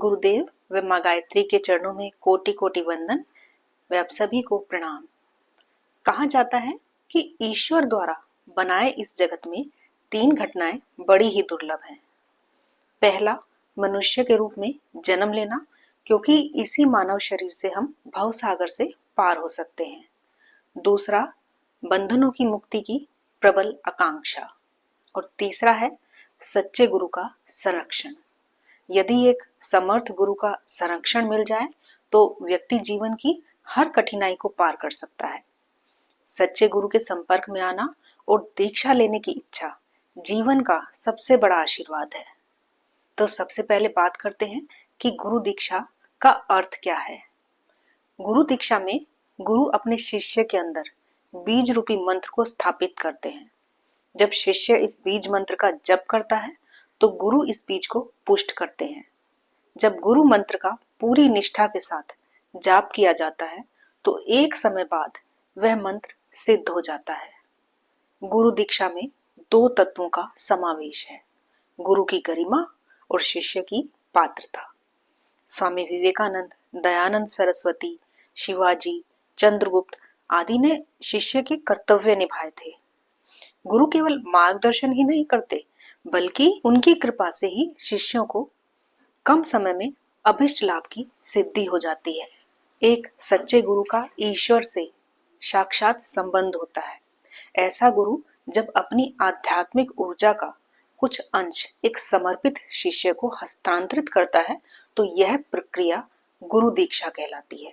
गुरुदेव व माँ गायत्री के चरणों में कोटि कोटि वंदन व आप सभी को प्रणाम। कहा जाता है कि ईश्वर द्वारा बनाए इस जगत में 3 घटनाएं बड़ी ही दुर्लभ हैं। पहला, मनुष्य के रूप में जन्म लेना, क्योंकि इसी मानव शरीर से हम भव सागर से पार हो सकते हैं। दूसरा, बंधनों की मुक्ति की प्रबल आकांक्षा। और तीसरा है सच्चे गुरु का संरक्षण। यदि एक समर्थ गुरु का संरक्षण मिल जाए तो व्यक्ति जीवन की हर कठिनाई को पार कर सकता है। सच्चे गुरु के संपर्क में आना और दीक्षा लेने की इच्छा जीवन का सबसे बड़ा आशीर्वाद है। तो सबसे पहले बात करते हैं कि गुरु दीक्षा का अर्थ क्या है। गुरु दीक्षा में गुरु अपने शिष्य के अंदर बीज रूपी मंत्र को स्थापित करते हैं। जब शिष्य इस बीज मंत्र का जप करता है तो गुरु इस बीज को पुष्ट करते हैं। जब गुरु मंत्र का पूरी निष्ठा के साथ जाप किया जाता है तो एक समय बाद वह मंत्र सिद्ध हो जाता है। गुरु दीक्षा में 2 तत्वों का समावेश है, गुरु की गरिमा और शिष्य की पात्रता। स्वामी विवेकानंद, दयानंद सरस्वती, शिवाजी, चंद्रगुप्त आदि ने शिष्य के कर्तव्य निभाए थे। गुरु केवल मार्गदर्शन ही नहीं करते, बल्कि उनकी कृपा से ही शिष्यों को कम समय में अभिष्ट लाभ की सिद्धि हो जाती है। एक सच्चे गुरु का ईश्वर से साक्षात संबंध होता है। ऐसा गुरु जब अपनी आध्यात्मिक ऊर्जा का कुछ अंश एक समर्पित शिष्य को हस्तांतरित करता है तो यह प्रक्रिया गुरु दीक्षा कहलाती है।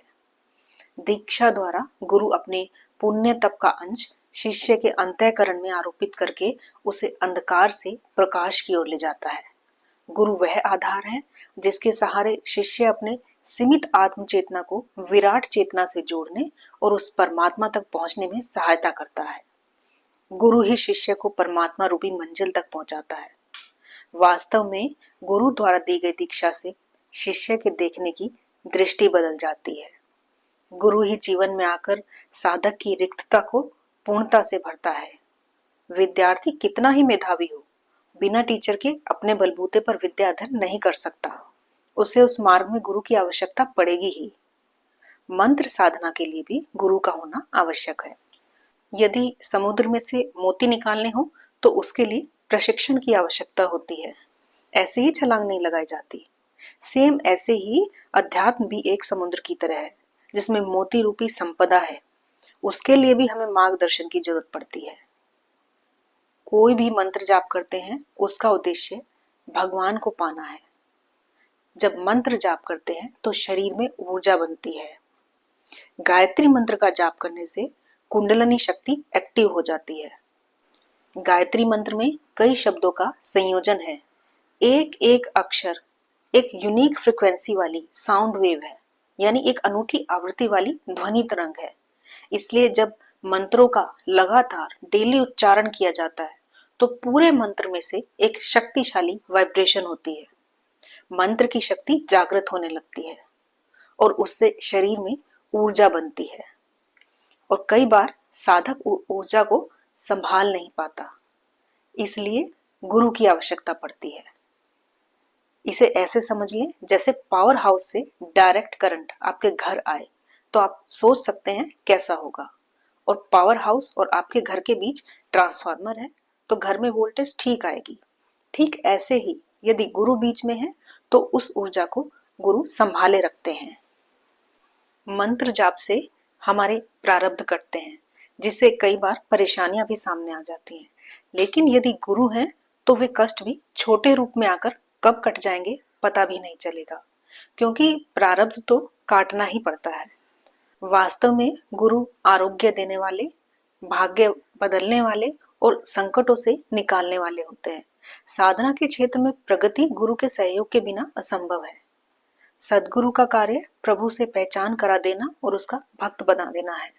दीक्षा द्वारा गुरु अपने पुण्य तप का अंश शिष्य के अंतःकरण में आरोपित करके उसे अंधकार से प्रकाश की ओर ले जाता है। गुरु वह आधार है जिसके सहारे शिष्य अपने सीमित आत्म चेतना को विराट चेतना से जोड़ने और उस परमात्मा तक पहुंचने में सहायता करता है। गुरु ही शिष्य को परमात्मा रूपी मंजिल तक पहुंचाता है। वास्तव में गुरु द्वारा दी गई दीक्षा से शिष्य के देखने की दृष्टि बदल जाती है। गुरु ही जीवन में आकर साधक की रिक्तता को पूर्णता से भरता है। विद्यार्थी कितना ही मेधावी हो, बिना टीचर के अपने बलबूते पर विद्या अध्ययन नहीं कर सकता। उसे उस मार्ग में गुरु की आवश्यकता पड़ेगी ही। मंत्र साधना के लिए भी गुरु का होना आवश्यक है। यदि समुद्र में से मोती निकालने हो तो उसके लिए प्रशिक्षण की आवश्यकता होती है। ऐसे ही छलांग नहीं लगाई जाती। सेम ऐसे ही अध्यात्म भी एक समुद्र की तरह है जिसमें मोती रूपी संपदा है। उसके लिए भी हमें मार्गदर्शन की जरूरत पड़ती है। कोई भी मंत्र जाप करते हैं उसका उद्देश्य भगवान को पाना है। जब मंत्र जाप करते हैं तो शरीर में ऊर्जा बनती है। गायत्री मंत्र का जाप करने से कुंडलिनी शक्ति एक्टिव हो जाती है। गायत्री मंत्र में कई शब्दों का संयोजन है। एक एक अक्षर एक यूनिक फ्रीक्वेंसी वाली साउंड वेव है, यानी एक अनूठी आवृत्ति वाली ध्वनि तरंग है। इसलिए जब मंत्रों का लगातार डेली उच्चारण किया जाता है तो पूरे मंत्र में से एक शक्तिशाली वाइब्रेशन होती है। मंत्र की शक्ति जागृत होने लगती है और उससे शरीर में ऊर्जा बनती है और कई बार साधक ऊर्जा को संभाल नहीं पाता, इसलिए गुरु की आवश्यकता पड़ती है। इसे ऐसे समझ लें जैसे पावर हाउस से डायरेक्ट करंट आपके घर आए तो आप सोच सकते हैं कैसा होगा। और पावर हाउस और आपके घर के बीच ट्रांसफार्मर है तो घर में वोल्टेज ठीक आएगी। ठीक ऐसे ही यदि गुरु बीच में है तो उस ऊर्जा को गुरु संभाले रखते हैं। मंत्र जाप से हमारे प्रारब्ध कटते हैं, जिससे कई बार परेशानियां भी सामने आ जाती हैं। लेकिन यदि गुरु हैं तो वे कष्ट भी छोटे रूप में आकर कब कट जाएंगे पता भी नहीं चलेगा, क्योंकि प्रारब्ध तो काटना ही पड़ता है। वास्तव में गुरु आरोग्य देने वाले, भाग्य बदलने वाले और संकटों से निकालने वाले होते हैं। साधना के क्षेत्र में प्रगति गुरु के सहयोग के बिना असंभव है। सद्गुरु का कार्य प्रभु से पहचान करा देना और उसका भक्त बना देना है।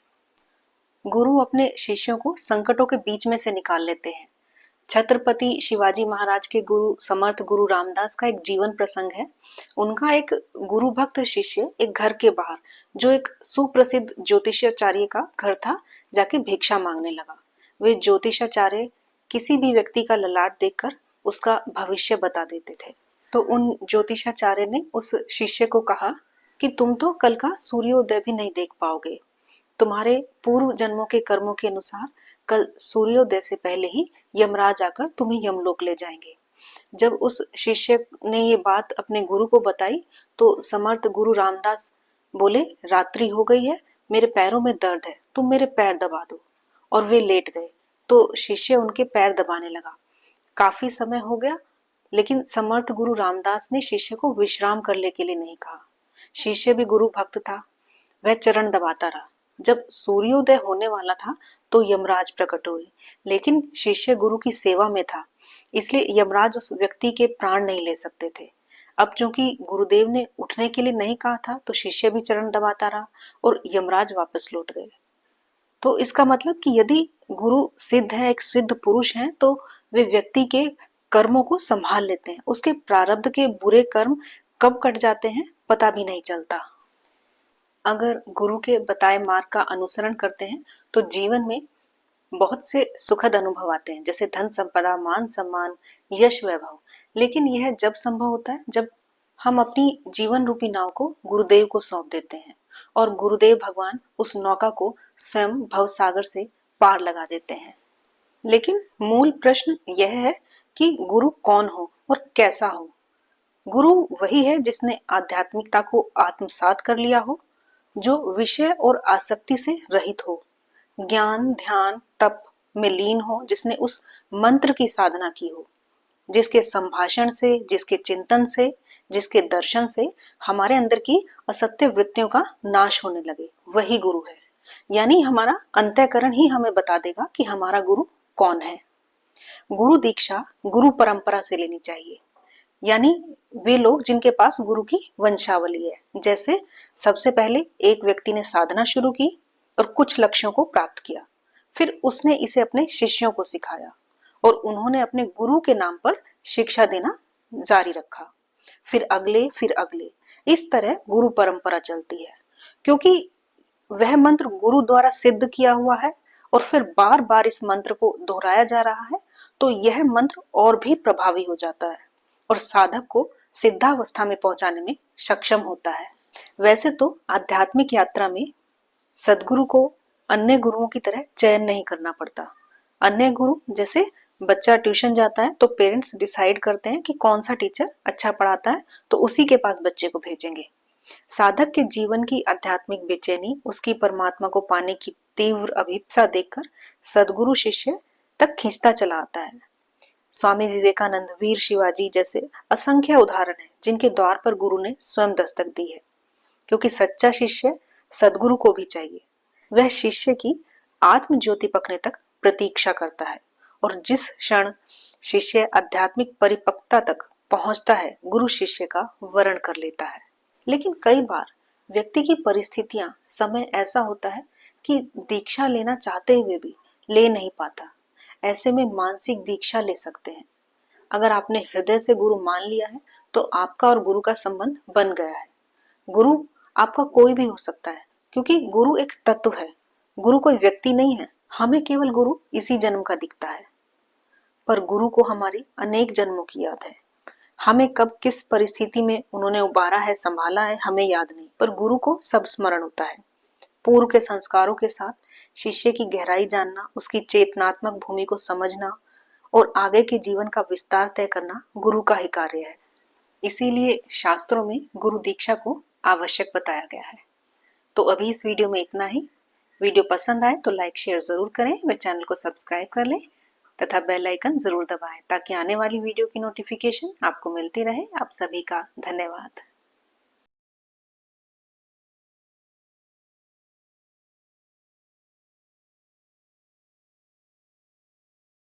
गुरु अपने शिष्यों को संकटों के बीच में से निकाल लेते हैं। छत्रपति शिवाजी महाराज के गुरु समर्थ गुरु रामदास का एक जीवन प्रसंग है। उनका एक गुरु भक्त शिष्य एक घर के बाहर, जो एक सुप्रसिद्ध ज्योतिषाचार्य का घर था, जाके भिक्षा मांगने लगा। वे ज्योतिषाचार्य किसी भी व्यक्ति का ललाट देखकर उसका भविष्य बता देते थे। तो उन ज्योतिषाचार्य ने उस शिष्य को कहा कि तुम तो कल का सूर्योदय भी नहीं देख पाओगे। तुम्हारे पूर्व जन्मों के कर्मों के अनुसार कल सूर्योदय से पहले ही यमराज आकर तुम्हें यमलोक ले जाएंगे। जब उस शिष्य ने ये बात अपने गुरु को बताई तो समर्थ गुरु रामदास बोले, रात्रि हो गई है, मेरे पैरों में दर्द है, तुम मेरे पैर दबा दो। और वे लेट गए। तो शिष्य उनके पैर दबाने लगा। काफी समय हो गया, लेकिन समर्थ गुरु रामदास ने शिष्य को विश्राम करने के लिए नहीं कहा। शिष्य भी गुरु भक्त था, वह चरण दबाता रहा। जब सूर्योदय होने वाला था तो यमराज प्रकट हुए, लेकिन शिष्य गुरु की सेवा में था, इसलिए यमराज उस व्यक्ति के प्राण नहीं ले सकते थे। अब चूंकि गुरुदेव ने उठने के लिए नहीं कहा था तो शिष्य भी चरण दबाता रहा और यमराज वापस लौट गए। तो इसका मतलब कि यदि गुरु सिद्ध है, एक सिद्ध पुरुष है, तो वे व्यक्ति के कर्मों को संभाल लेते हैं। उसके प्रारब्ध के बुरे कर्म कब कट जाते हैं पता भी नहीं चलता। अगर गुरु के बताए मार्ग का अनुसरण करते हैं तो जीवन में बहुत से सुखद अनुभव आते हैं, जैसे धन संपदा, मान सम्मान, यश, वैभव। लेकिन यह जब संभव होता है जब हम अपनी जीवन रूपी नाव को गुरुदेव को सौंप देते हैं और गुरुदेव भगवान उस नौका को स्वयं भव सागर से पार लगा देते हैं। लेकिन मूल प्रश्न यह है कि गुरु कौन हो और कैसा हो। गुरु वही है जिसने आध्यात्मिकता को आत्मसात कर लिया हो, जो विषय और आसक्ति से रहित हो, ज्ञान, ध्यान, तप में लीन हो, जिसने उस मंत्र की साधना की हो, जिसके संभाषण से, जिसके चिंतन से, जिसके दर्शन से हमारे अंदर की असत्य वृत्तियों का नाश होने लगे, वही गुरु है। यानी हमारा अंतःकरण ही हमें बता देगा कि हमारा गुरु कौन है। गुरु दीक्षा गुरु परंपरा से लेनी चाहिए, यानी वे लोग जिनके पास गुरु की वंशावली है। जैसे सबसे पहले एक व्यक्ति ने साधना शुरू की और कुछ लक्ष्यों को प्राप्त किया, फिर उसने इसे अपने शिष्यों को सिखाया और उन्होंने अपने गुरु के नाम पर शिक्षा देना जारी रखा। फिर अगले, इस तरह गुरु परंपरा चलती है, क्योंकि वह मंत्र गुरु द्वारा सिद्ध किया हुआ है और फिर बार बार इस मंत्र को दोहराया जा रहा है, तो यह मंत्र और भी प्रभावी हो जाता है और साधक को सिद्धावस्था में पहुंचाने में सक्षम होता है। वैसे तो आध्यात्मिक यात्रा में सदगुरु को अन्य गुरुओं की तरह चयन नहीं करना पड़ता। अन्य गुरु जैसे बच्चा ट्यूशन जाता है तो पेरेंट्स डिसाइड करते हैं कि कौन सा टीचर अच्छा पढ़ाता है तो उसी के पास बच्चे को भेजेंगे। साधक के जीवन की आध्यात्मिक बेचैनी, उसकी परमात्मा को पाने की तीव्र अभिप्सा देखकर सदगुरु शिष्य तक खींचता चला आता है। स्वामी विवेकानंद, वीर शिवाजी जैसे असंख्य उदाहरण हैं जिनके द्वार पर गुरु ने स्वयं दस्तक दी है, क्योंकि सच्चा शिष्य सदगुरु को भी चाहिए। वह शिष्य की आत्म ज्योति पकने तक प्रतीक्षा करता है और जिस क्षण शिष्य आध्यात्मिक परिपक्वता तक पहुंचता है, गुरु शिष्य का वरण कर लेता है। लेकिन कई बार व्यक्ति की परिस्थितियां, समय ऐसा होता है कि दीक्षा लेना चाहते हुए भी ले नहीं पाता। ऐसे में मानसिक दीक्षा ले सकते हैं। अगर आपने हृदय से गुरु मान लिया है तो आपका और गुरु का संबंध बन गया है। गुरु आपका कोई भी हो सकता है, क्योंकि गुरु एक तत्व है, गुरु कोई व्यक्ति नहीं है। हमें केवल गुरु इसी जन्म का दिखता है, पर गुरु को हमारी अनेक जन्मों की याद है। हमें कब किस परिस्थिति में उन्होंने उबारा है, संभाला है, हमें याद नहीं, पर गुरु को सब स्मरण होता है। पूर्व के संस्कारों के साथ शिष्य की गहराई जानना, उसकी चेतनात्मक भूमि को समझना और आगे के जीवन का विस्तार तय करना गुरु का ही कार्य है। इसीलिए शास्त्रों में गुरु दीक्षा को आवश्यक बताया गया है। तो अभी इस वीडियो में इतना ही। वीडियो पसंद आए तो लाइक शेयर जरूर करें, व चैनल को सब्सक्राइब कर लें तथा बेल आइकन जरूर दबाएं ताकि आने वाली वीडियो की नोटिफिकेशन आपको मिलती रहे। आप सभी का धन्यवाद।